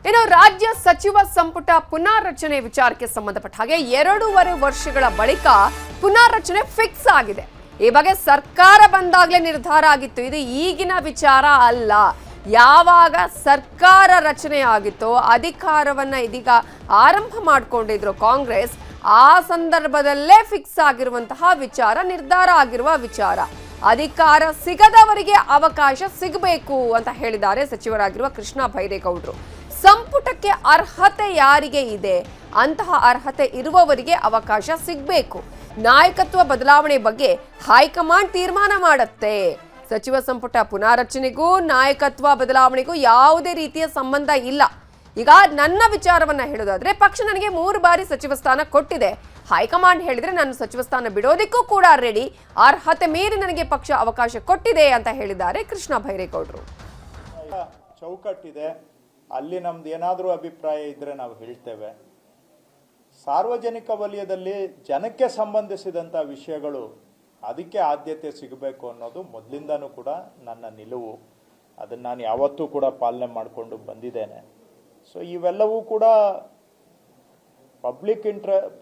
ಇನ್ನು ರಾಜ್ಯ ಸಚಿವ ಸಂಪುಟ ಪುನಾರಚನೆ ವಿಚಾರಕ್ಕೆ ಸಂಬಂಧಪಟ್ಟ ಹಾಗೆ 2.5 ವರ್ಷಗಳ ಬಳಿಕ ಪುನಾರಚನೆ ಫಿಕ್ಸ್ ಆಗಿದೆ. ಈ ಬಗ್ಗೆ ಸರ್ಕಾರ ಬಂದಾಗಲೇ ನಿರ್ಧಾರ ಆಗಿತ್ತು. ಇದು ಈಗಿನ ವಿಚಾರ ಅಲ್ಲ. ಯಾವಾಗ ಸರ್ಕಾರ ರಚನೆ ಆಗಿತ್ತೋ ಅಧಿಕಾರವನ್ನ ಇದೀಗ ಆರಂಭ ಮಾಡಿಕೊಂಡಿದ್ರು ಕಾಂಗ್ರೆಸ್, ಆ ಸಂದರ್ಭದಲ್ಲೇ ಫಿಕ್ಸ್ ಆಗಿರುವಂತಹ ವಿಚಾರ, ನಿರ್ಧಾರ ಆಗಿರುವ ವಿಚಾರ. ಅಧಿಕಾರ ಸಿಗದವರಿಗೆ ಅವಕಾಶ ಸಿಗಬೇಕು ಅಂತ ಹೇಳಿದ್ದಾರೆ ಸಚಿವರಾಗಿರುವ ಕೃಷ್ಣ ಬೈರೇಗೌಡರು. ಸಂಪುಟಕ್ಕೆ ಅರ್ಹತೆ ಯಾರಿಗೆ ಇದೆ, ಅಂತಹ ಅರ್ಹತೆ ಇರುವವರಿಗೆ ಅವಕಾಶ ಸಿಗಬೇಕು. ನಾಯಕತ್ವ ಬದಲಾವಣೆ ಬಗ್ಗೆ ಹೈಕಮಾಂಡ್ ತೀರ್ಮಾನ ಮಾಡುತ್ತೆ. ಸಚಿವ ಸಂಪುಟ ಪುನಾರಚನೆಗೂ ನಾಯಕತ್ವ ಬದಲಾವಣೆಗೂ ಯಾವುದೇ ರೀತಿಯ ಸಂಬಂಧ ಇಲ್ಲ. ಈಗ ನನ್ನ ವಿಚಾರವನ್ನ ಹೇಳೋದಾದ್ರೆ, ಪಕ್ಷ ನನಗೆ 3 ಬಾರಿ ಸಚಿವ ಸ್ಥಾನ ಕೊಟ್ಟಿದೆ. ಹೈಕಮಾಂಡ್ ಹೇಳಿದ್ರೆ ನಾನು ಸಚಿವ ಸ್ಥಾನ ಬಿಡೋದಕ್ಕೂ ಕೂಡ ರೆಡಿ. ಅರ್ಹತೆ ಮೀರಿ ನನಗೆ ಪಕ್ಷ ಅವಕಾಶ ಕೊಟ್ಟಿದೆ ಅಂತ ಹೇಳಿದ್ದಾರೆ ಕೃಷ್ಣ ಬೈರೇಗೌಡರು. ಚೌಕಟ್ಟಿದೆ, ಅಲ್ಲಿ ನಮ್ದು ಏನಾದರೂ ಅಭಿಪ್ರಾಯ ಇದ್ರೆ ನಾವು ಹೇಳ್ತೇವೆ. ಸಾರ್ವಜನಿಕ ವಲಯದಲ್ಲಿ ಜನಕ್ಕೆ ಸಂಬಂಧಿಸಿದಂಥ ವಿಷಯಗಳು, ಅದಕ್ಕೆ ಆದ್ಯತೆ ಸಿಗಬೇಕು ಅನ್ನೋದು ಮೊದಲಿಂದನೂ ಕೂಡ ನನ್ನ ನಿಲುವು. ಅದನ್ನು ನಾನು ಯಾವತ್ತೂ ಕೂಡ ಪಾಲನೆ ಮಾಡಿಕೊಂಡು ಬಂದಿದ್ದೇನೆ. ಸೊ ಇವೆಲ್ಲವೂ ಕೂಡ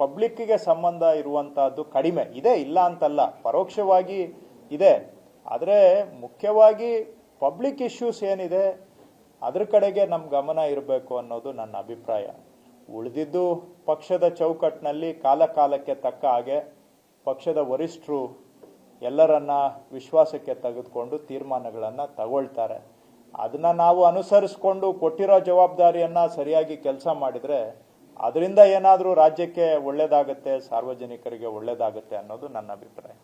ಪಬ್ಲಿಕ್ಕಿಗೆ ಸಂಬಂಧ ಇರುವಂತಹದ್ದು ಕಡಿಮೆ ಇದೆ, ಇಲ್ಲ ಅಂತಲ್ಲ, ಪರೋಕ್ಷವಾಗಿ ಇದೆ. ಆದರೆ ಮುಖ್ಯವಾಗಿ ಪಬ್ಲಿಕ್ ಇಶ್ಯೂಸ್ ಏನಿದೆ ಅದ್ರ ಕಡೆಗೆ ನಮ್ಮ ಗಮನ ಇರಬೇಕು ಅನ್ನೋದು ನನ್ನ ಅಭಿಪ್ರಾಯ. ಉಳಿದಿದ್ದು ಪಕ್ಷದ ಚೌಕಟ್ಟಿನಲ್ಲಿ ಕಾಲಕ್ಕೆ ತಕ್ಕ ಹಾಗೆ ಪಕ್ಷದ ವರಿಷ್ಠರು ಎಲ್ಲರನ್ನ ವಿಶ್ವಾಸಕ್ಕೆ ತೆಗೆದುಕೊಂಡು ತೀರ್ಮಾನಗಳನ್ನು ತಗೊಳ್ತಾರೆ. ಅದನ್ನ ನಾವು ಅನುಸರಿಸಿಕೊಂಡು ಕೊಟ್ಟಿರೋ ಜವಾಬ್ದಾರಿಯನ್ನ ಸರಿಯಾಗಿ ಕೆಲಸ ಮಾಡಿದ್ರೆ ಅದರಿಂದ ಏನಾದರೂ ರಾಜ್ಯಕ್ಕೆ ಒಳ್ಳೇದಾಗುತ್ತೆ, ಸಾರ್ವಜನಿಕರಿಗೆ ಒಳ್ಳೇದಾಗುತ್ತೆ ಅನ್ನೋದು ನನ್ನ ಅಭಿಪ್ರಾಯ.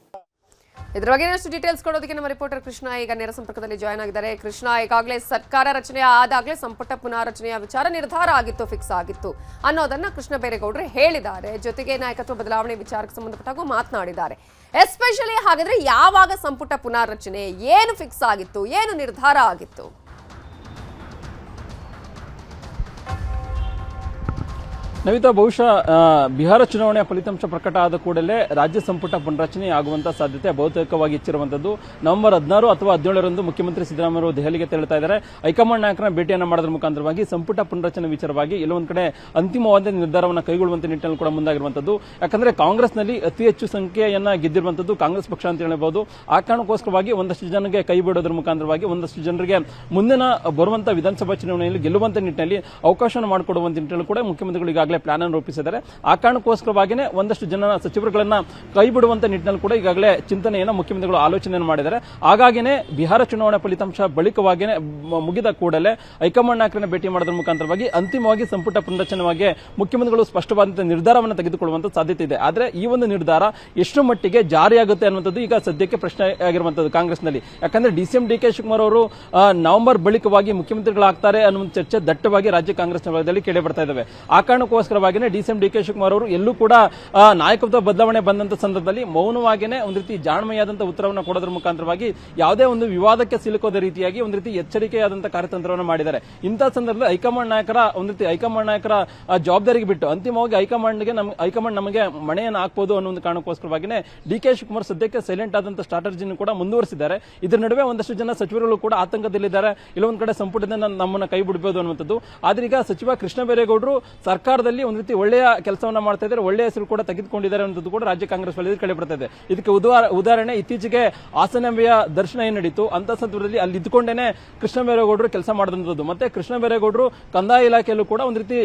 ಇದ್ರ ಬಗ್ಗೆ ಇನ್ನಷ್ಟು ಡೀಟೇಲ್ಸ್ ಕೊಡೋದಕ್ಕೆ ನಮ್ಮ ರಿಪೋರ್ಟರ್ ಕೃಷ್ಣ ಈಗ ನೇರ ಸಂಪರ್ಕದಲ್ಲಿ ಜಾಯ್ನ್ ಆಗಿದ್ದಾರೆ. ಕೃಷ್ಣ, ಈಗಾಗಲೇ ಸರ್ಕಾರ ರಚನೆ ಆದಾಗಲೇ ಸಂಪುಟ ಪುನಾರಚನೆಯ ವಿಚಾರ ನಿರ್ಧಾರ ಆಗಿತ್ತು, ಫಿಕ್ಸ್ ಆಗಿತ್ತು ಅನ್ನೋದನ್ನ ಕೃಷ್ಣ ಬೈರೇಗೌಡರು ಹೇಳಿದ್ದಾರೆ. ಜೊತೆಗೆ ನಾಯಕತ್ವ ಬದಲಾವಣೆ ವಿಚಾರಕ್ಕೆ ಸಂಬಂಧಪಟ್ಟಾಗೂ ಮಾತನಾಡಿದ್ದಾರೆ. ಎಸ್ಪೆಷಲಿ ಹಾಗಾದ್ರೆ ಯಾವಾಗ ಸಂಪುಟ ಪುನಾರಚನೆ, ಏನು ಫಿಕ್ಸ್ ಆಗಿತ್ತು, ಏನು ನಿರ್ಧಾರ ಆಗಿತ್ತು? ನವಿತಾ, ಬಹುಶಃ ಬಿಹಾರ ಚುನಾವಣೆಯ ಫಲಿತಾಂಶ ಪ್ರಕಟ ಆದ ಕೂಡಲೇ ರಾಜ್ಯ ಸಂಪುಟ ಪುನರಚನೆ ಆಗುವಂತಹ ಸಾಧ್ಯತೆ ಬಹುತೇಕವಾಗಿ ಹೆಚ್ಚಿರುವಂತದ್ದು. ನವೆಂಬರ್ 16 ಅಥವಾ 17ರಂದು ಮುಖ್ಯಮಂತ್ರಿ ಸಿದ್ದರಾಮಯ್ಯ ದೆಹಲಿಗೆ ತೆರಳುತ್ತಾ ಇದ್ದಾರೆ. ಹೈಕಮಾಂಡ್ ನಾಯಕರ ಭೇಟಿಯನ್ನು ಮಾಡೋದ್ರ ಮುಖಾಂತರವಾಗಿ ಸಂಪುಟ ಪುನರಚನೆ ವಿಚಾರವಾಗಿ ಎಲ್ಲೊಂದು ಕಡೆ ಅಂತಿಮವಾದ ನಿರ್ಧಾರವನ್ನು ಕೈಗೊಳ್ಳುವಂತ ನಿಟ್ಟಿನಲ್ಲಿ ಕೂಡ ಮುಂದಾಗಿರುವಂತದ್ದು. ಯಾಕಂದ್ರೆ ಕಾಂಗ್ರೆಸ್ನಲ್ಲಿ ಅತಿ ಹೆಚ್ಚು ಸಂಖ್ಯೆಯನ್ನ ಗೆದ್ದಿರುವಂತದ್ದು ಕಾಂಗ್ರೆಸ್ ಪಕ್ಷ ಅಂತ ಹೇಳಬಹುದು. ಆ ಕಾರಣಕ್ಕೋಸ್ಕರವಾಗಿ ಒಂದಷ್ಟು ಜನರಿಗೆ ಕೈ ಬಿಡೋದ್ರ ಮುಖಾಂತರವಾಗಿ ಒಂದಷ್ಟು ಜನರಿಗೆ ಮುಂದಿನ ಬರುವಂತಹ ವಿಧಾನಸಭಾ ಚುನಾವಣೆಯಲ್ಲಿ ಗೆಲ್ಲುವಂತ ನಿಟ್ಟಿನಲ್ಲಿ ಅವಕಾಶ ಮಾಡಿಕೊಡುವಂತ ನಿಟ್ಟಿನಲ್ಲಿ ಕೂಡ ಮುಖ್ಯಮಂತ್ರಿಗಳು ಈಗಾಗಲೇ ಪ್ಲಾನ್ ಅನ್ನು ರೂಪಿಸಿದ್ದಾರೆ. ಆ ಕಾರಣಕ್ಕೋಸ್ಕರವಾಗಿಯೇ ಒಂದಷ್ಟು ಜನ ಸಚಿವರುಗಳನ್ನ ಕೈ ಬಿಡುವಂತ ನಿಟ್ಟಿನಲ್ಲಿ ಕೂಡ ಈಗಾಗಲೇ ಚಿಂತನೆಯನ್ನು ಮುಖ್ಯಮಂತ್ರಿಗಳು ಆಲೋಚನೆಯನ್ನು ಮಾಡಿದ್ದಾರೆ. ಹಾಗಾಗಿನೇ ಬಿಹಾರ ಚುನಾವಣಾ ಫಲಿತಾಂಶ ಬಳಿಕವಾಗಿಯೇ ಮುಗಿದ ಕೂಡಲೇ ಹೈಕಮಾಂಡ್ ನಾಯಕರನ್ನ ಭೇಟಿ ಮಾಡೋದ್ರ ಮುಖಾಂತರವಾಗಿ ಅಂತಿಮವಾಗಿ ಸಂಪುಟ ಪುನರಚನೆಗೆ ಮುಖ್ಯಮಂತ್ರಿಗಳು ಸ್ಪಷ್ಟವಾದಂತಹ ನಿರ್ಧಾರವನ್ನು ತೆಗೆದುಕೊಳ್ಳುವಂತ ಸಾಧ್ಯತೆ ಇದೆ. ಆದರೆ ಈ ಒಂದು ನಿರ್ಧಾರ ಎಷ್ಟು ಮಟ್ಟಿಗೆ ಜಾರಿಯಾಗುತ್ತೆ ಅನ್ನುವಂಥದ್ದು ಈಗ ಸದ್ಯಕ್ಕೆ ಪ್ರಶ್ನೆ ಆಗಿರುವಂತದ್ದು ಕಾಂಗ್ರೆಸ್ನಲ್ಲಿ. ಯಾಕಂದ್ರೆ ಡಿಸಿಎಂ ಡಿಕೆ ಶಿವಕುಮಾರ್ ಅವರು ನವೆಂಬರ್ ಬಳಿಕವಾಗಿ ಮುಖ್ಯಮಂತ್ರಿಗಳಾಗ್ತಾರೆ ಅನ್ನುವ ಚರ್ಚೆ ದಟ್ಟವಾಗಿ ರಾಜ್ಯ ಕಾಂಗ್ರೆಸ್ ವಲಯದಲ್ಲಿ ಕೇಳಿ ಬರ್ತಾ ಇದ್ದಾವೆ. ಆ ಕಾರಣಕ್ಕೋಸ್ಕರವಾಗಿಯೇ ಡಿಸಿಎಂ ಡಿಕೆ ಶಿವಕುಮಾರ್ ಅವರು ಎಲ್ಲೂ ಕೂಡ ನಾಯಕತ್ವ ಬದಲಾವಣೆ ಬಂದಂತ ಸಂದರ್ಭದಲ್ಲಿ ಮೌನವಾಗಿಯೇ ಒಂದು ರೀತಿ ಜಾಣ್ಮೆಯಾದಂತಹ ಉತ್ತರವನ್ನು ಕೊಡೋದ್ರ ಮುಖಾಂತರವಾಗಿ ಯಾವುದೇ ಒಂದು ವಿವಾದಕ್ಕೆ ಸಿಲುಕೋದ ರೀತಿಯಾಗಿ ಒಂದು ರೀತಿ ಎಚ್ಚರಿಕೆಯಾದಂತಹ ಕಾರ್ಯತಂತ್ರವನ್ನು ಮಾಡಿದ್ದಾರೆ. ಇಂತಹ ಸಂದರ್ಭದಲ್ಲಿ ಹೈಕಮಾಂಡ್ ನಾಯಕರ ಜವಾಬ್ದಾರಿಗೆ ಬಿಟ್ಟು ಅಂತಿಮವಾಗಿ ಹೈಕಮಾಂಡ್ ನಮಗೆ ಮಣೆಯನ್ನು ಹಾಕಬಹುದು ಅನ್ನೋ ಒಂದು ಕಾರಣಕ್ಕೋಸ್ಕರವಾಗಿಯೇ ಡಿಕೆ ಶಿವಕುಮಾರ್ ಸದ್ಯಕ್ಕೆ ಸೈಲೆಂಟ್ ಆದಂತಹ ಸ್ಟ್ರಾಟಜಿಯನ್ನು ಕೂಡ ಮುಂದುವರಿಸಿದ್ದಾರೆ. ಇದರ ನಡುವೆ ಒಂದಷ್ಟು ಜನ ಸಚಿವರುಗಳು ಕೂಡ ಆತಂಕದಲ್ಲಿದ್ದಾರೆ. ಇಲ್ಲೊಂದು ಕಡೆ ಸಂಪುಟದಿಂದ ನಮ್ಮನ್ನ ಕೈ ಬಿಡಬಹುದು ಅನ್ನುವಂಥದ್ದು. ಆದ್ರೆ ಈಗ ಸಚಿವ ಕೃಷ್ಣ ಬೈರೇಗೌಡರು ಸರ್ಕಾರದಲ್ಲಿ ಒಂದು ರೀತಿ ಒಳ್ಳೆಯ ಕೆಲಸವನ್ನ ಮಾಡ್ತಾ ಇದ್ದಾರೆ, ಒಳ್ಳೆಯ ಹೆಸರು ಕೂಡ ತೆಗೆದುಕೊಂಡಿದ್ದಾರೆ ಅನ್ನೋದು ಕೂಡ ರಾಜ್ಯ ಕಾಂಗ್ರೆಸ್ ವಲಯದಲ್ಲಿ ಕೇಳಿ ಬರ್ತಾ ಇದೆ. ಇದಕ್ಕೆ ಉದಾಹರಣೆ ಇತ್ತೀಚೆಗೆ ಹಾಸನಾಂಬೆಯ ದರ್ಶನ ಏನ್ ನಡೀತು ಅಂತ ಸಂದರ್ಭದಲ್ಲಿ ಅಲ್ಲಿ ಇದ್ದುಕೊಂಡೇನೆ ಕೃಷ್ಣ ಬೈರೇಗೌಡರು ಕೆಲಸ ಮಾಡಿದಂಥದ್ದು. ಮತ್ತೆ ಕೃಷ್ಣ ಬೈರೇಗೌಡರು ಕಂದಾಯ ಇಲಾಖೆಯಲ್ಲೂ ಕೂಡ ಒಂದು ರೀತಿ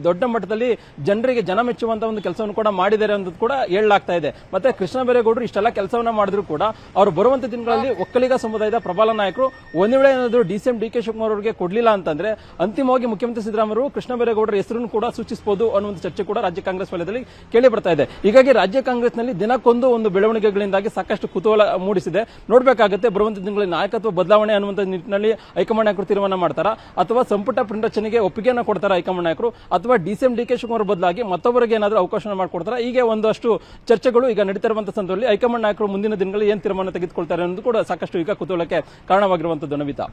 ದೊಡ್ಡ ಮಟ್ಟದಲ್ಲಿ ಜನರಿಗೆ ಜನ ಮೆಚ್ಚುವಂತಹ ಒಂದು ಕೆಲಸವನ್ನು ಕೂಡ ಮಾಡಿದ್ದಾರೆ ಅನ್ನೋದು ಕೂಡ ಹೇಳಲಾಗ್ತಾ ಇದೆ. ಮತ್ತೆ ಕೃಷ್ಣ ಬೈರೇಗೌಡರು ಇಷ್ಟೆಲ್ಲ ಕೆಲಸವನ್ನ ಮಾಡಿದ್ರು ಕೂಡ ಅವರು ಬರುವಂತ ದಿನಗಳಲ್ಲಿ ಒಕ್ಕಲಿಗ ಸಮುದಾಯದ ಪ್ರಬಲ ನಾಯಕರು ಒಂದು ವೇಳೆ ಏನಾದರೂ ಡಿಸಿಎಂ ಡಿಕೆ ಶಿವಕುಮಾರ್ ಅವರಿಗೆ ಕೊಡ್ಲಿಲ್ಲ ಅಂತಂದ್ರೆ ಅಂತಿಮವಾಗಿ ಮುಖ್ಯಮಂತ್ರಿ ಸಿದ್ದರಾಮಯ್ಯ ಕೃಷ್ಣ ಬೈರೇಗೌಡರ ಹೆಸರನ್ನು ಕೂಡ ಸೂಚಿಸಬಹುದು ಅನ್ನುವಂತ ಚರ್ಚೆ ಕೂಡ ರಾಜ್ಯ ಕಾಂಗ್ರೆಸ್ ವಲಯದಲ್ಲಿ ಕೇಳಿ ಬರ್ತಾ ಇದೆ. ಹೀಗಾಗಿ ರಾಜ್ಯ ಕಾಂಗ್ರೆಸ್ನಲ್ಲಿ ದಿನಕ್ಕೊಂದು ಒಂದು ಬೆಳವಣಿಗೆಗಳಿಂದಾಗಿ ಸಾಕಷ್ಟು ಕುತೂಹಲ ಮೂಡಿಸಿದೆ. ನೋಡಬೇಕಾಗುತ್ತೆ ಬರುವಂತ ದಿನಗಳಲ್ಲಿ ನಾಯಕತ್ವ ಬದಲಾವಣೆ ಅನ್ನುವಂತ ನಿಟ್ಟಿನಲ್ಲಿ ಹೈಕಮಾಂಡ್ ನಾಯಕರು ತೀರ್ಮಾನ ಮಾಡ್ತಾರಾ ಅಥವಾ ಸಂಪುಟ ಪುನರಚನೆಗೆ ಒಪ್ಪಿಗೆಯನ್ನು ಕೊಡ್ತಾರಾ ಹೈಕಮಾಂಡ್ ನಾಯಕರು, ಅಥವಾ ಡಿಸಿಎಂ ಡಿಕೆ ಶಿವಕುಮಾರ್ ಬದಲಾಗಿ ಮತ್ತೊಬ್ಬರಿಗೆ ಏನಾದರೂ ಅವಕಾಶ ಮಾಡಿಕೊಡ್ತಾರಾ? ಹೀಗೆ ಒಂದಷ್ಟು ಚರ್ಚೆಗಳು ಈಗ ನಡೀತಿರುವಂತಹ ಸಂದರ್ಭದಲ್ಲಿ ಹೈಕಮಾಂಡ್ ನಾಯಕರು ಮುಂದಿನ ದಿನಗಳಲ್ಲಿ ಏನು ತೀರ್ಮಾನ ತೆಗೆದುಕೊಳ್ತಾರೆ ಅನ್ನೋದು ಕೂಡ ಸಾಕಷ್ಟು ಈಗ ಕುತೂಹಲಕ್ಕೆ ಕಾರಣವಾಗಿರುವಂತದ್ದು. ನವಿತಾ,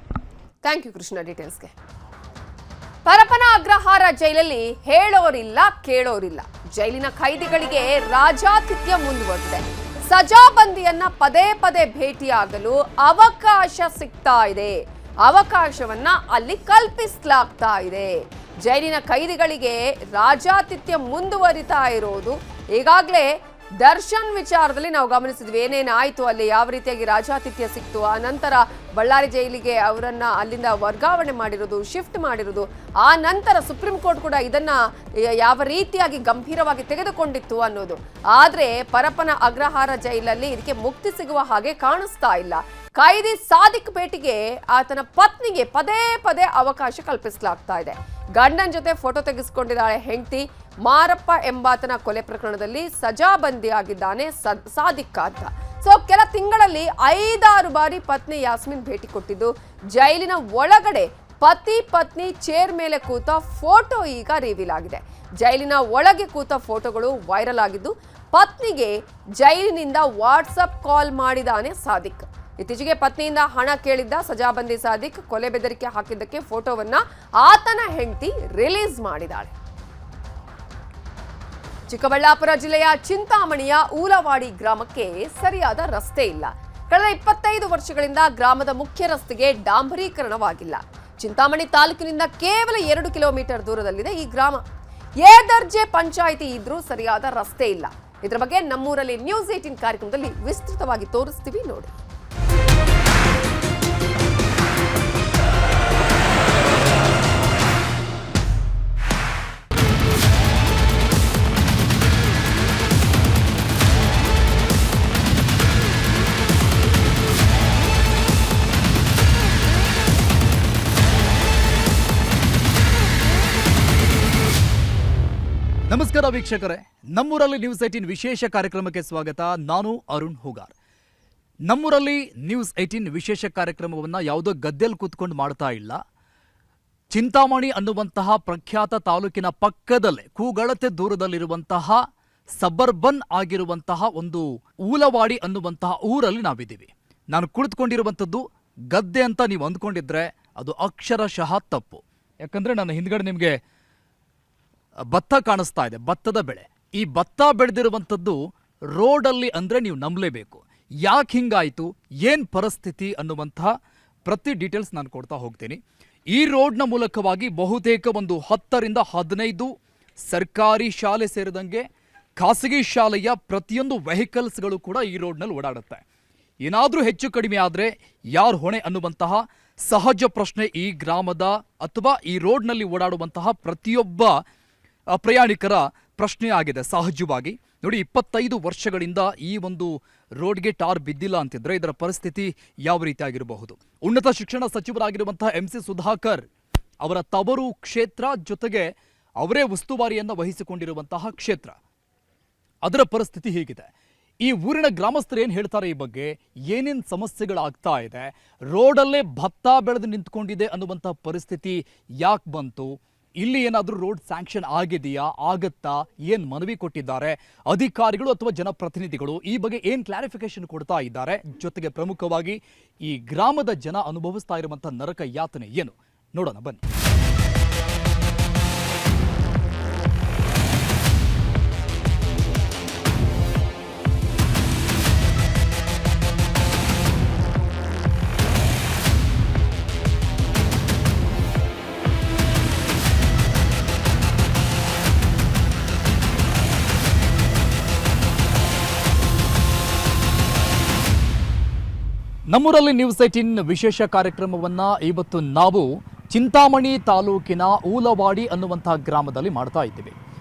ಥ್ಯಾಂಕ್ ಯು ಕೃಷ್ಣ ಡೀಟೇಲ್ಸ್ಗೆ. ಪರಪನ ಅಗ್ರಹಾರ ಜೈಲಲ್ಲಿ ಹೇಳೋರಿಲ್ಲ ಕೇಳೋರಿಲ್ಲ. ಜೈಲಿನ ಖೈದಿಗಳಿಗೆ ರಾಜಾತಿಥ್ಯ ಮುಂದುವರೆದಿದೆ. ಸಜಾಬಂದಿಯನ್ನ ಪದೇ ಪದೇ ಭೇಟಿಯಾಗಲು ಅವಕಾಶ ಸಿಗ್ತಾ ಇದೆ. ಅವಕಾಶವನ್ನ ಅಲ್ಲಿ ಕಲ್ಪಿಸಲಾಗ್ತಾ ಇದೆ. ಜೈಲಿನ ಖೈದಿಗಳಿಗೆ ರಾಜಾತಿಥ್ಯ ಮುಂದುವರಿತಾ ಇರೋದು ಈಗಾಗಲೇ ದರ್ಶನ್ ವಿಚಾರದಲ್ಲಿ ನಾವು ಗಮನಿಸಿದ್ವಿ. ಏನೇನಾಯ್ತು ಅಲ್ಲಿ, ಯಾವ ರೀತಿಯಾಗಿ ರಾಜಾತಿಥ್ಯ ಸಿಕ್ತು, ಆ ನಂತರ ಬಳ್ಳಾರಿ ಜೈಲಿಗೆ ಅವರನ್ನ ಅಲ್ಲಿಂದ ವರ್ಗಾವಣೆ ಮಾಡಿರೋದು, ಶಿಫ್ಟ್ ಮಾಡಿರೋದು, ಆ ನಂತರ ಸುಪ್ರೀಂ ಕೋರ್ಟ್ ಕೂಡ ಇದನ್ನ ಯಾವ ರೀತಿಯಾಗಿ ಗಂಭೀರವಾಗಿ ತೆಗೆದುಕೊಂಡಿತ್ತು ಅನ್ನೋದು. ಆದ್ರೆ ಪರಪ್ಪನ ಅಗ್ರಹಾರ ಜೈಲಲ್ಲಿ ಇದಕ್ಕೆ ಮುಕ್ತಿ ಸಿಗುವ ಹಾಗೆ ಕಾಣಿಸ್ತಾ ಇಲ್ಲ. ಖೈದಿ ಸಾದಿಕ್ ಭೇಟಿಗೆ ಆತನ ಪತ್ನಿಗೆ ಪದೇ ಪದೇ ಅವಕಾಶ ಕಲ್ಪಿಸಲಾಗ್ತಾ ಇದೆ. ಗಂಡನ ಜೊತೆ ಫೋಟೋ ತೆಗೆಸಿಕೊಂಡಿದ್ದಾಳೆ ಹೆಂಡತಿ. ಮಾರಪ್ಪ ಎಂಬಾತನ ಕೊಲೆ ಪ್ರಕರಣದಲ್ಲಿ ಸಜಾಬಂದಿಯಾಗಿದ್ದಾನೆ ಸಾದಿಕ್ ಅಂತ. ಸೊ ಕೆಲ ತಿಂಗಳಲ್ಲಿ 5-6 ಬಾರಿ ಪತ್ನಿ ಯಾಸ್ಮಿನ್ ಭೇಟಿ ಕೊಟ್ಟಿದ್ದು, ಜೈಲಿನ ಒಳಗಡೆ ಪತಿ ಪತ್ನಿ ಚೇರ್ ಮೇಲೆ ಕೂತ ಫೋಟೋ ಈಗ ರಿವೀಲ್ ಆಗಿದೆ. ಜೈಲಿನ ಒಳಗೆ ಕೂತ ಫೋಟೋಗಳು ವೈರಲ್ ಆಗಿದ್ದು, ಪತ್ನಿಗೆ ಜೈಲಿನಿಂದ ವಾಟ್ಸಪ್ ಕಾಲ್ ಮಾಡಿದಾನೆ ಸಾದಿಕ್. ಇತ್ತೀಚೆಗೆ ಪತ್ನಿಯಿಂದ ಹಣ ಕೇಳಿದ್ದ ಸಜಾಬಂದಿ ಸಾದಿಕ್ ಕೊಲೆ ಬೆದರಿಕೆ ಹಾಕಿದ್ದಕ್ಕೆ ಫೋಟೋವನ್ನ ಆತನ ಹೆಂಡತಿ ರಿಲೀಸ್ ಮಾಡಿದ್ದಾಳೆ. ಚಿಕ್ಕಬಳ್ಳಾಪುರ ಜಿಲ್ಲೆಯ ಚಿಂತಾಮಣಿಯ ಊಲವಾಡಿ ಗ್ರಾಮಕ್ಕೆ ಸರಿಯಾದ ರಸ್ತೆ ಇಲ್ಲ. ಕಳೆದ 25 ವರ್ಷಗಳಿಂದ ಗ್ರಾಮದ ಮುಖ್ಯ ರಸ್ತೆಗೆ ಡಾಂಬರೀಕರಣವಾಗಿಲ್ಲ. ಚಿಂತಾಮಣಿ ತಾಲೂಕಿನಿಂದ ಕೇವಲ 2 ಕಿಲೋಮೀಟರ್ ದೂರದಲ್ಲಿದೆ ಈ ಗ್ರಾಮ. ಎ ದರ್ಜೆ ಪಂಚಾಯಿತಿ ಇದ್ರೂ ಸರಿಯಾದ ರಸ್ತೆ ಇಲ್ಲ. ಇದರ ಬಗ್ಗೆ ನಮ್ಮೂರಲ್ಲಿ ನ್ಯೂಸ್ 18 ಕಾರ್ಯಕ್ರಮದಲ್ಲಿ ವಿಸ್ತೃತವಾಗಿ ತೋರಿಸ್ತೀವಿ ನೋಡಿ. ನಮಸ್ಕಾರ ವೀಕ್ಷಕರೇ, ನಮ್ಮೂರಲ್ಲಿ ನ್ಯೂಸ್ 18 ವಿಶೇಷ ಕಾರ್ಯಕ್ರಮಕ್ಕೆ ಸ್ವಾಗತ. ನಾನು ಅರುಣ್ ಹುಗಾರ್. ನಮ್ಮೂರಲ್ಲಿ ನ್ಯೂಸ್ 18 ವಿಶೇಷ ಕಾರ್ಯಕ್ರಮವನ್ನು ಯಾವುದೋ ಗದ್ದೆಯಲ್ಲಿ ಕೂತ್ಕೊಂಡು ಮಾಡ್ತಾ ಇಲ್ಲ. ಚಿಂತಾಮಣಿ ಅನ್ನುವಂತಹ ಪ್ರಖ್ಯಾತ ತಾಲೂಕಿನ ಪಕ್ಕದಲ್ಲೇ ಕೂಗಳತೆ ದೂರದಲ್ಲಿರುವಂತಹ ಸಬರ್ಬನ್ ಆಗಿರುವಂತಹ ಒಂದು ಊಲವಾಡಿ ಅನ್ನುವಂತಹ ಊರಲ್ಲಿ ನಾವಿದ್ದೀವಿ. ನಾನು ಕುಳಿತುಕೊಂಡಿರುವಂಥದ್ದು ಗದ್ದೆ ಅಂತ ನೀವು ಅಂದ್ಕೊಂಡಿದ್ರೆ ಅದು ಅಕ್ಷರಶಃ ತಪ್ಪು. ಯಾಕಂದ್ರೆ ನನ್ನ ಹಿಂದ್ಗಡೆ ನಿಮಗೆ ಭತ್ತ ಕಾಣಿಸ್ತಾ ಇದೆ, ಭತ್ತದ ಬೆಳೆ. ಈ ಭತ್ತ ಬೆಳೆದಿರುವಂಥದ್ದು ರೋಡಲ್ಲಿ ಅಂದರೆ ನೀವು ನಂಬಲೇಬೇಕು. ಯಾಕೆ ಹಿಂಗಾಯಿತು, ಏನು ಪರಿಸ್ಥಿತಿ ಅನ್ನುವಂತಹ ಪ್ರತಿ ಡೀಟೇಲ್ಸ್ ನಾನು ಕೊಡ್ತಾ ಹೋಗ್ತೀನಿ. ಈ ರೋಡ್ನ ಮೂಲಕವಾಗಿ ಬಹುತೇಕ ಒಂದು 10ರಿಂದ 15 ಸರ್ಕಾರಿ ಶಾಲೆ ಸೇರಿದಂಗೆ ಖಾಸಗಿ ಶಾಲೆಯ ಪ್ರತಿಯೊಂದು ವೆಹಿಕಲ್ಸ್ಗಳು ಕೂಡ ಈ ರೋಡ್ನಲ್ಲಿ ಓಡಾಡುತ್ತೆ. ಏನಾದರೂ ಹೆಚ್ಚು ಕಡಿಮೆ ಆದರೆ ಯಾರು ಹೊಣೆ ಅನ್ನುವಂತಹ ಸಹಜ ಪ್ರಶ್ನೆ ಈ ಗ್ರಾಮದ ಅಥವಾ ಈ ರೋಡ್ನಲ್ಲಿ ಓಡಾಡುವಂತಹ ಪ್ರತಿಯೊಬ್ಬ ಪ್ರಯಾಣಿಕರ ಪ್ರಶ್ನೆ ಆಗಿದೆ. ಸಹಜವಾಗಿ ನೋಡಿ, 25 ವರ್ಷಗಳಿಂದ ಈ ಒಂದು ರೋಡ್ಗೆ ಟಾರ್ ಬಿದ್ದಿಲ್ಲ ಅಂತಿದ್ರೆ ಇದರ ಪರಿಸ್ಥಿತಿ ಯಾವ ರೀತಿ ಆಗಿರಬಹುದು. ಉನ್ನತ ಶಿಕ್ಷಣ ಸಚಿವರಾಗಿರುವಂತಹ MC ಸುಧಾಕರ್ ಅವರ ತವರು ಕ್ಷೇತ್ರ, ಜೊತೆಗೆ ಅವರೇ ಉಸ್ತುವಾರಿಯನ್ನು ವಹಿಸಿಕೊಂಡಿರುವಂತಹ ಕ್ಷೇತ್ರ, ಅದರ ಪರಿಸ್ಥಿತಿ ಹೀಗಿದೆ. ಈ ಊರಿನ ಗ್ರಾಮಸ್ಥರು ಏನು ಹೇಳ್ತಾರೆ, ಈ ಬಗ್ಗೆ ಏನೇನು ಸಮಸ್ಯೆಗಳಾಗ್ತಾ ಇದೆ, ರೋಡಲ್ಲೇ ಭತ್ತ ಬೆಳೆದು ನಿಂತ್ಕೊಂಡಿದೆ ಅನ್ನುವಂಥ ಪರಿಸ್ಥಿತಿ ಯಾಕೆ ಬಂತು, ಇಲ್ಲಿ ಏನಾದರೂ ರೋಡ್ ಸ್ಯಾಂಕ್ಷನ್ ಆಗಿದೆಯಾ, ಆಗತ್ತಾ, ಏನು ಮನವಿ ಕೊಟ್ಟಿದ್ದಾರೆ ಅಧಿಕಾರಿಗಳು ಅಥವಾ ಜನಪ್ರತಿನಿಧಿಗಳು, ಈ ಬಗ್ಗೆ ಏನು ಕ್ಲಾರಿಫಿಕೇಶನ್ ಕೊಡ್ತಾ ಇದ್ದಾರೆ, ಜೊತೆಗೆ ಪ್ರಮುಖವಾಗಿ ಈ ಗ್ರಾಮದ ಜನ ಅನುಭವಿಸ್ತಾ ಇರುವಂಥ ನರಕ ಯಾತನೆ ಏನು ನೋಡೋಣ ಬನ್ನಿ. ನಮ್ಮೂರಲ್ಲಿ ನ್ಯೂಸ್ 18 ವಿಶೇಷ ಕಾರ್ಯಕ್ರಮವನ್ನು ಇವತ್ತು ನಾವು ಚಿಂತಾಮಣಿ ತಾಲೂಕಿನ ಊಲವಾಡಿ ಅನ್ನುವಂತಹ ಗ್ರಾಮದಲ್ಲಿ ಮಾಡ್ತಾ ಇದ್ದೀವಿ.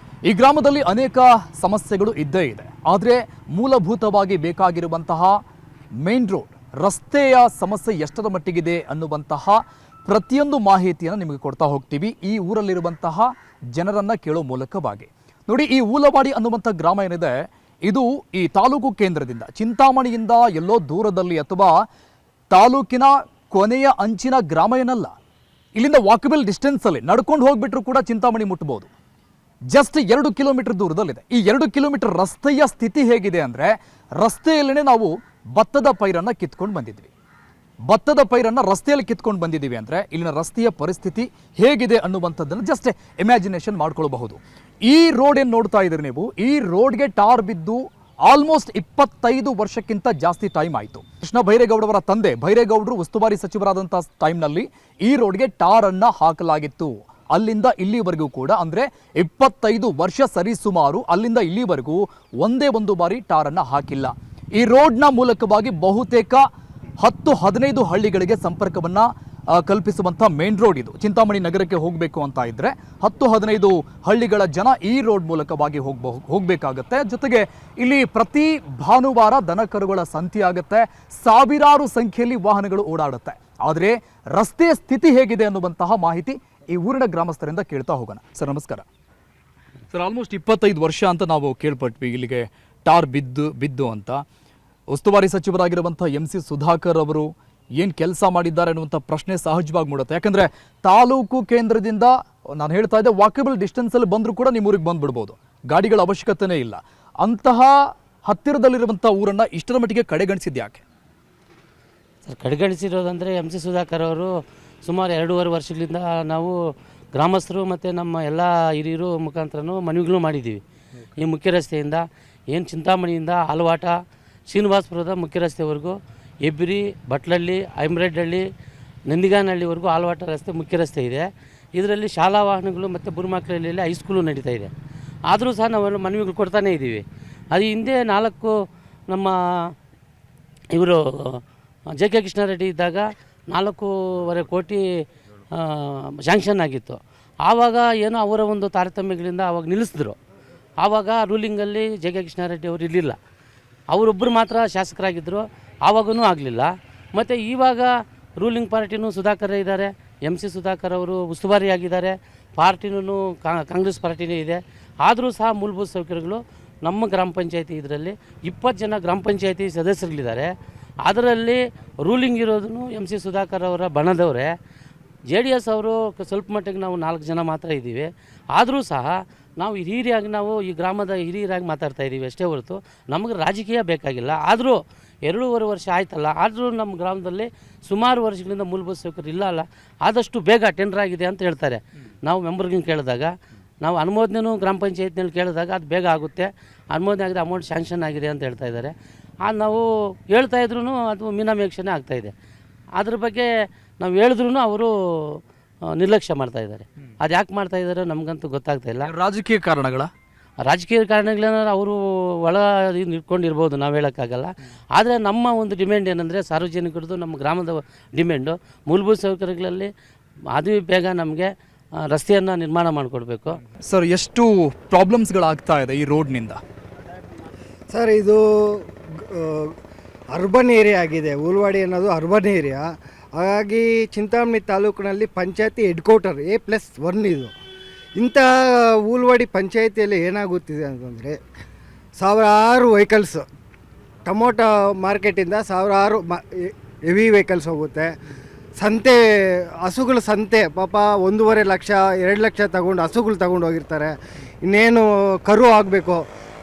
ಈ ಗ್ರಾಮದಲ್ಲಿ ಅನೇಕ ಸಮಸ್ಯೆಗಳು ಇದ್ದೇ ಇದೆ. ಆದರೆ ಮೂಲಭೂತವಾಗಿ ಬೇಕಾಗಿರುವಂತಹ ಮೇನ್ ರೋಡ್, ರಸ್ತೆಯ ಸಮಸ್ಯೆ ಎಷ್ಟರ ಮಟ್ಟಿಗಿದೆ ಅನ್ನುವಂತಹ ಪ್ರತಿಯೊಂದು ಮಾಹಿತಿಯನ್ನು ನಿಮಗೆ ಕೊಡ್ತಾ ಹೋಗ್ತೀವಿ ಈ ಊರಲ್ಲಿರುವಂತಹ ಜನರನ್ನು ಕೇಳೋ ಮೂಲಕವಾಗಿ. ನೋಡಿ, ಈ ಊಲವಾಡಿ ಅನ್ನುವಂಥ ಗ್ರಾಮ ಏನಿದೆ, ಇದು ಈ ತಾಲೂಕು ಕೇಂದ್ರದಿಂದ ಚಿಂತಾಮಣಿಯಿಂದ ಎಲ್ಲೋ ದೂರದಲ್ಲಿ ಅಥವಾ ತಾಲೂಕಿನ ಕೊನೆಯ ಅಂಚಿನ ಗ್ರಾಮ ಏನಲ್ಲ. ಇಲ್ಲಿಂದ ವಾಕಬಲ್ ಡಿಸ್ಟೆನ್ಸಲ್ಲಿ ನಡ್ಕೊಂಡು ಹೋಗ್ಬಿಟ್ರು ಕೂಡ ಚಿಂತಾಮಣಿ ಮುಟ್ಟಬಹುದು. ಜಸ್ಟ್ 2 ಕಿಲೋಮೀಟರ್ ದೂರದಲ್ಲಿದೆ. ಈ 2 ಕಿಲೋಮೀಟರ್ ರಸ್ತೆಯ ಸ್ಥಿತಿ ಹೇಗಿದೆ ಅಂದರೆ, ರಸ್ತೆಯಲ್ಲೇ ನಾವು ಭತ್ತದ ಪೈರನ್ನು ಕಿತ್ಕೊಂಡು ಬಂದಿದ್ವಿ. ಭತ್ತದ ಪೈರನ್ನು ರಸ್ತೆಯಲ್ಲಿ ಕಿತ್ಕೊಂಡು ಬಂದಿದ್ದೀವಿ ಅಂದರೆ ಇಲ್ಲಿನ ರಸ್ತೆಯ ಪರಿಸ್ಥಿತಿ ಹೇಗಿದೆ ಅನ್ನುವಂಥದ್ದನ್ನು ಜಸ್ಟ್ ಇಮ್ಯಾಜಿನೇಷನ್ ಮಾಡ್ಕೊಳ್ಬಹುದು. ಈ ರೋಡ್ ಏನು ನೋಡ್ತಾ ಇದ್ದೀರಿ ನೀವು, ಈ ರೋಡ್ಗೆ ಟಾರ್ ಬಿದ್ದು ಆಲ್ಮೋಸ್ಟ್ 25 ವರ್ಷಕ್ಕಿಂತ ಜಾಸ್ತಿ ಟೈಮ್ ಆಯಿತು. ಕೃಷ್ಣ ಬೈರೇಗೌಡವರ ತಂದೆ ಬೈರೇಗೌಡರು ಉಸ್ತುವಾರಿ ಸಚಿವರಾದಂಥ ಟೈಮ್ನಲ್ಲಿ ಈ ರೋಡ್ಗೆ ಟಾರ್ ಅನ್ನ ಹಾಕಲಾಗಿತ್ತು. ಅಲ್ಲಿಂದ ಇಲ್ಲಿವರೆಗೂ ಕೂಡ ಅಂದ್ರೆ 25 ವರ್ಷ ಸರಿಸುಮಾರು ಅಲ್ಲಿಂದ ಇಲ್ಲಿವರೆಗೂ ಒಂದೇ ಒಂದು ಬಾರಿ ಟಾರ್ ಅನ್ನ ಹಾಕಿಲ್ಲ. ಈ ರೋಡ್ನ ಮೂಲಕವಾಗಿ ಬಹುತೇಕ 10-15 ಹಳ್ಳಿಗಳಿಗೆ ಸಂಪರ್ಕವನ್ನ ಕಲ್ಪಿಸುವಂಥ ಮೇನ್ ರೋಡ್ ಇದು. ಚಿಂತಾಮಣಿ ನಗರಕ್ಕೆ ಹೋಗಬೇಕು ಅಂತ ಇದ್ರೆ 10-15 ಹಳ್ಳಿಗಳ ಜನ ಈ ರೋಡ್ ಮೂಲಕವಾಗಿ ಹೋಗಬೇಕಾಗತ್ತೆ. ಜೊತೆಗೆ ಇಲ್ಲಿ ಪ್ರತಿ ಭಾನುವಾರ ದನಕರುಗಳ ಸಂತೆ ಆಗುತ್ತೆ, ಸಾವಿರಾರು ಸಂಖ್ಯೆಯಲ್ಲಿ ವಾಹನಗಳು ಓಡಾಡುತ್ತೆ. ಆದರೆ ರಸ್ತೆಯ ಸ್ಥಿತಿ ಹೇಗಿದೆ ಅನ್ನುವಂತಹ ಮಾಹಿತಿ ಈ ಊರಿನ ಗ್ರಾಮಸ್ಥರಿಂದ ಕೇಳ್ತಾ ಹೋಗೋಣ. ಸರ್ ನಮಸ್ಕಾರ. ಸರ್ ಆಲ್ಮೋಸ್ಟ್ 25 ವರ್ಷ ಅಂತ ನಾವು ಕೇಳ್ಪಟ್ವಿ ಇಲ್ಲಿಗೆ ಟಾರ್ ಬಿದ್ದು ಅಂತ. ಉಸ್ತುವಾರಿ ಸಚಿವರಾಗಿರುವಂಥ MC ಸುಧಾಕರ್ ಅವರು ಏನು ಕೆಲಸ ಮಾಡಿದ್ದಾರೆ ಅನ್ನುವಂಥ ಪ್ರಶ್ನೆ ಸಹಜವಾಗಿ ಮೂಡುತ್ತೆ. ಯಾಕಂದರೆ ತಾಲೂಕು ಕೇಂದ್ರದಿಂದ ನಾನು ಹೇಳ್ತಾ ಇದ್ದೆ ವಾಕಬಲ್ ಡಿಸ್ಟೆನ್ಸಲ್ಲಿ ಬಂದರೂ ಕೂಡ ನಿಮ್ಮ ಊರಿಗೆ ಬಂದುಬಿಡ್ಬೋದು, ಗಾಡಿಗಳ ಅವಶ್ಯಕತೆನೇ ಇಲ್ಲ. ಅಂತಹ ಹತ್ತಿರದಲ್ಲಿರುವಂಥ ಊರನ್ನು ಇಷ್ಟರ ಮಟ್ಟಿಗೆ ಕಡೆಗಣಿಸಿದ್ದು ಯಾಕೆ ಸರ್? ಕಡೆಗಣಿಸಿರೋದಂದರೆ MC ಸುಧಾಕರ್ ಅವರು ಸುಮಾರು 2.5 ವರ್ಷಗಳಿಂದ ನಾವು ಗ್ರಾಮಸ್ಥರು ಮತ್ತು ನಮ್ಮ ಎಲ್ಲ ಹಿರಿಯರು ಮುಖಾಂತರನೂ ಮನವಿಗಳು ಮಾಡಿದ್ದೀವಿ. ಈ ಮುಖ್ಯ ರಸ್ತೆಯಿಂದ ಏನು ಚಿಂತಾಮಣಿಯಿಂದ ಆಲವಾಟ ಶ್ರೀನಿವಾಸಪುರದ ಮುಖ್ಯ ರಸ್ತೆವರೆಗೂ ಹೆಬ್ರಿ, ಬಟ್ಲಹಳ್ಳಿ, ಐಮ್ರೆಡ್ಹಳ್ಳಿ, ನಂದಿಗಾನಹಳ್ಳಿವರೆಗೂ ಆಲವಾಟ ರಸ್ತೆ ಮುಖ್ಯ ರಸ್ತೆ ಇದೆ. ಇದರಲ್ಲಿ ಶಾಲಾ ವಾಹನಗಳು ಮತ್ತು ಬುರುಮಕ್ಳಹಳ್ಳಿಯಲ್ಲಿ ಹೈಸ್ಕೂಲು ನಡೀತಾ ಇದೆ. ಆದರೂ ಸಹ ನಾವೆಲ್ಲ ಮನವಿಗಳು ಕೊಡ್ತಾನೇ ಇದ್ದೀವಿ. ಅದು ಹಿಂದೆ 4 ನಮ್ಮ ಇವರು JK ಕೃಷ್ಣಾರೆಡ್ಡಿ ಇದ್ದಾಗ 4.25 ಕೋಟಿ ಸ್ಯಾಂಕ್ಷನ್ ಆಗಿತ್ತು. ಆವಾಗ ಏನೋ ಅವರ ಒಂದು ತಾರತಮ್ಯಗಳಿಂದ ಆವಾಗ ನಿಲ್ಲಿಸಿದ್ರು. ಆವಾಗ ರೂಲಿಂಗಲ್ಲಿ JK ಕೃಷ್ಣಾರೆಡ್ಡಿ ಅವರು ಇರಲಿಲ್ಲ, ಅವರೊಬ್ಬರು ಮಾತ್ರ ಶಾಸಕರಾಗಿದ್ದರು, ಆವಾಗೂ ಆಗಲಿಲ್ಲ. ಮತ್ತು ಇವಾಗ ರೂಲಿಂಗ್ ಪಾರ್ಟಿನೂ ಸುಧಾಕರೇ ಇದ್ದಾರೆ, MC ಸುಧಾಕರ್ ಅವರು ಉಸ್ತುವಾರಿ ಆಗಿದ್ದಾರೆ, ಪಾರ್ಟಿನೂ ಕಾಂಗ್ರೆಸ್ ಪಾರ್ಟಿನೇ ಇದೆ. ಆದರೂ ಸಹ ಮೂಲಭೂತ ಸೌಕರ್ಯಗಳು ನಮ್ಮ ಗ್ರಾಮ ಪಂಚಾಯತಿ ಇದರಲ್ಲಿ 20 ಜನ ಗ್ರಾಮ ಪಂಚಾಯತಿ ಸದಸ್ಯರುಗಳಿದ್ದಾರೆ. ಅದರಲ್ಲಿ ರೂಲಿಂಗ್ ಇರೋದು MC ಸುಧಾಕರ್ ಅವರ ಬಣದವರೇ. JDS ಅವರು ಸ್ವಲ್ಪ ಮಟ್ಟಿಗೆ ನಾವು 4 ಜನ ಮಾತ್ರ ಇದ್ದೀವಿ. ಆದರೂ ಸಹ ನಾವು ಹಿರಿಯರಾಗಿ ನಾವು ಈ ಗ್ರಾಮದ ಹಿರಿಯರಾಗಿ ಮಾತಾಡ್ತಾ ಇದ್ದೀವಿ ಅಷ್ಟೇ ಹೊರತು ನಮಗೆ ರಾಜಕೀಯ ಬೇಕಾಗಿಲ್ಲ. ಆದರೂ 2.5 ವರ್ಷ ಆಯ್ತಲ್ಲ, ಆದರೂ ನಮ್ಮ ಗ್ರಾಮದಲ್ಲಿ ಸುಮಾರು ವರ್ಷಗಳಿಂದ ಮೂಲಭೂತ ಸೌಕರ್ಯ ಇಲ್ಲ ಅಲ್ಲ, ಆದಷ್ಟು ಬೇಗ ಟೆಂಡರ್ ಆಗಿದೆ ಅಂತ ಹೇಳ್ತಾರೆ. ನಾವು ಮೆಂಬರ್ಗೆ ಕೇಳಿದಾಗ, ನಾವು ಅನುಮೋದನೆಯೂ ಗ್ರಾಮ ಪಂಚಾಯತ್ನಲ್ಲಿ ಕೇಳಿದಾಗ ಅದು ಬೇಗ ಆಗುತ್ತೆ, ಅನುಮೋದನೆ ಆಗಿದೆ, ಅಮೌಂಟ್ ಸ್ಯಾಂಕ್ಷನ್ ಆಗಿದೆ ಅಂತ ಹೇಳ್ತಾ ಇದ್ದಾರೆ. ನಾವು ಹೇಳ್ತಾ ಇದ್ರೂ ಅದು ಮೀನಾಮೇಕ್ಷಣೆ ಆಗ್ತಾಯಿದೆ. ಅದ್ರ ಬಗ್ಗೆ ನಾವು ಹೇಳಿದ್ರೂ ಅವರು ನಿರ್ಲಕ್ಷ್ಯ ಮಾಡ್ತಾ ಇದ್ದಾರೆ. ಅದು ಯಾಕೆ ಮಾಡ್ತಾ ಇದ್ದಾರೆ ನಮಗಂತೂ ಗೊತ್ತಾಗ್ತಾ ಇಲ್ಲ. ರಾಜಕೀಯ ಕಾರಣಗಳ ರಾಜಕೀಯ ಕಾರಣಗಳೇನಾದ್ರು ಅವರು ಒಳ ಇಟ್ಕೊಂಡಿರ್ಬೋದು, ನಾವು ಹೇಳೋಕ್ಕಾಗಲ್ಲ. ಆದರೆ ನಮ್ಮ ಒಂದು ಡಿಮ್ಯಾಂಡ್ ಏನಂದರೆ ಸಾರ್ವಜನಿಕರದ್ದು, ನಮ್ಮ ಗ್ರಾಮದ ಡಿಮ್ಯಾಂಡು ಮೂಲಭೂತ ಸೌಕರ್ಯಗಳಲ್ಲಿ ಅದು ಬೇಗ ನಮಗೆ ರಸ್ತೆಯನ್ನು ನಿರ್ಮಾಣ ಮಾಡಿಕೊಡ್ಬೇಕು. ಸರ್ ಎಷ್ಟು ಪ್ರಾಬ್ಲಮ್ಸ್ಗಳಾಗ್ತಾ ಇದೆ ಈ ರೋಡ್ನಿಂದ? ಸರ್ ಇದು ಅರ್ಬನ್ ಏರಿಯಾ ಆಗಿದೆ. ಉಲ್ವಾಡಿ ಅನ್ನೋದು ಅರ್ಬನ್ ಏರಿಯಾ. ಹಾಗಾಗಿ ಚಿಂತಾಮಣಿ ತಾಲೂಕಿನಲ್ಲಿ ಪಂಚಾಯತಿ ಹೆಡ್ ಕ್ವಾರ್ಟರ್ A+1 ಇದು. ಇಂಥ ಉಲ್ವಾಡಿ ಪಂಚಾಯತಿಯಲ್ಲಿ ಏನಾಗುತ್ತಿದೆ ಅಂತಂದರೆ ಸಾವಿರಾರು ವೆಹಿಕಲ್ಸ್, ಟೊಮೊಟೊ ಮಾರ್ಕೆಟಿಂದ ಸಾವಿರಾರು ಹೆವಿ ವೆಹಿಕಲ್ಸ್ ಹೋಗುತ್ತೆ. ಸಂತೆ, ಹಸುಗಳ ಸಂತೆ, ಪಾಪ 1.5 ಲಕ್ಷ 2 ಲಕ್ಷ ತಗೊಂಡು ಹಸುಗಳು ತಗೊಂಡು ಹೋಗಿರ್ತಾರೆ. ಇನ್ನೇನು ಕರು ಆಗಬೇಕು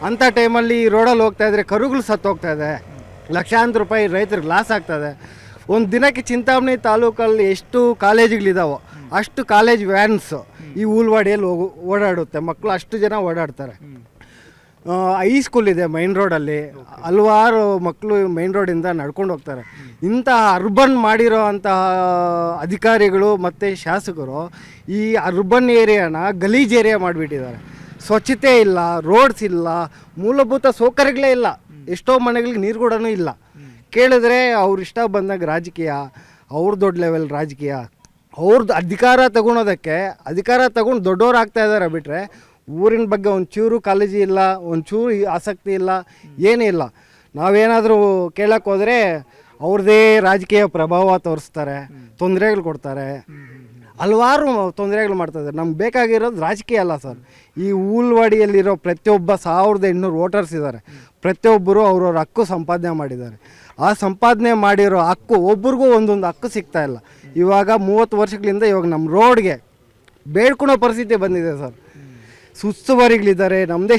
ಅಂಥ ಟೈಮಲ್ಲಿ ಈ ರೋಡಲ್ಲಿ ಹೋಗ್ತಾಯಿದ್ರೆ ಕರುಗಳು ಸತ್ತು ಹೋಗ್ತಾಯಿದೆ. ಲಕ್ಷಾಂತರ ರೂಪಾಯಿ ರೈತರಿಗೆ ಲಾಸ್ ಆಗ್ತದೆ. ಒಂದು ದಿನಕ್ಕೆ ಚಿಂತಾಮಣಿ ತಾಲೂಕಲ್ಲಿ ಎಷ್ಟು ಕಾಲೇಜುಗಳಿದಾವೋ ಅಷ್ಟು ಕಾಲೇಜ್ ವ್ಯಾನ್ಸ್ ಈ ಉಲ್ವಾಡಿಯಲ್ಲಿ ಓಡಾಡುತ್ತೆ. ಮಕ್ಕಳು ಅಷ್ಟು ಜನ ಓಡಾಡ್ತಾರೆ. ಹೈಸ್ಕೂಲ್ ಇದೆ ಮೈನ್ ರೋಡಲ್ಲಿ, ಹಲವಾರು ಮಕ್ಕಳು ಮೈನ್ ರೋಡಿಂದ ನಡ್ಕೊಂಡು ಹೋಗ್ತಾರೆ. ಇಂತಹ ಅರ್ಬನ್ ಮಾಡಿರೋ ಅಂತಹ ಅಧಿಕಾರಿಗಳು ಮತ್ತು ಶಾಸಕರು ಈ ಅರ್ಬನ್ ಏರಿಯಾನ ಗಲೀಜ್ ಏರಿಯಾ ಮಾಡಿಬಿಟ್ಟಿದ್ದಾರೆ. ಸ್ವಚ್ಛತೆ ಇಲ್ಲ, ರೋಡ್ಸ್ ಇಲ್ಲ, ಮೂಲಭೂತ ಸೌಕರ್ಯಗಳೇ ಇಲ್ಲ. ಎಷ್ಟೋ ಮನೆಗಳಿಗೆ ನೀರು ಕೂಡ ಇಲ್ಲ. ಕೇಳಿದ್ರೆ ಅವ್ರು ಇಷ್ಟ ಬಂದಾಗ ರಾಜಕೀಯ, ಅವ್ರ ದೊಡ್ಡ ಲೆವೆಲ್ ರಾಜಕೀಯ, ಅವ್ರದ್ದು ಅಧಿಕಾರ ತಗೊಳೋದಕ್ಕೆ ಅಧಿಕಾರ ತಗೊಂಡು ದೊಡ್ಡವ್ರು ಆಗ್ತಾ ಇದ್ದಾರೆ. ಬಿಟ್ಟರೆ ಊರಿನ ಬಗ್ಗೆ ಒಂಚೂರು ಕಾಳಜಿ ಇಲ್ಲ, ಒಂಚೂರು ಆಸಕ್ತಿ ಇಲ್ಲ, ಏನೂ ಇಲ್ಲ. ನಾವೇನಾದರೂ ಕೇಳಕ್ಕೆ ಹೋದರೆ ಅವ್ರದ್ದೇ ರಾಜಕೀಯ ಪ್ರಭಾವ ತೋರಿಸ್ತಾರೆ, ತೊಂದರೆಗಳು ಕೊಡ್ತಾರೆ, ಹಲವಾರು ತೊಂದರೆಗಳು ಮಾಡ್ತಾಯಿದ್ದಾರೆ. ನಮ್ಗೆ ಬೇಕಾಗಿರೋದು ರಾಜಕೀಯ ಅಲ್ಲ ಸರ್. ಈ ಉಲ್ವಾಡಿಯಲ್ಲಿರೋ ಪ್ರತಿಯೊಬ್ಬ 1800 ವೋಟರ್ಸ್ ಇದ್ದಾರೆ. ಪ್ರತಿಯೊಬ್ಬರು ಅವ್ರವ್ರ ಹಕ್ಕು ಸಂಪಾದನೆ ಮಾಡಿದ್ದಾರೆ. ಆ ಸಂಪಾದನೆ ಮಾಡಿರೋ ಹಕ್ಕು ಒಬ್ರಿಗೂ ಒಂದೊಂದು ಹಕ್ಕು ಸಿಗ್ತಾ ಇಲ್ಲ. ಇವಾಗ 30 ವರ್ಷಗಳಿಂದ ಇವಾಗ ನಮ್ಮ ರೋಡ್ಗೆ ಬೇಡ್ಕೊಳೋ ಪರಿಸ್ಥಿತಿ ಬಂದಿದೆ ಸರ್. ಸುಸ್ತುವಾರಿಗಳಿದ್ದಾರೆ, ನಮ್ಮದೇ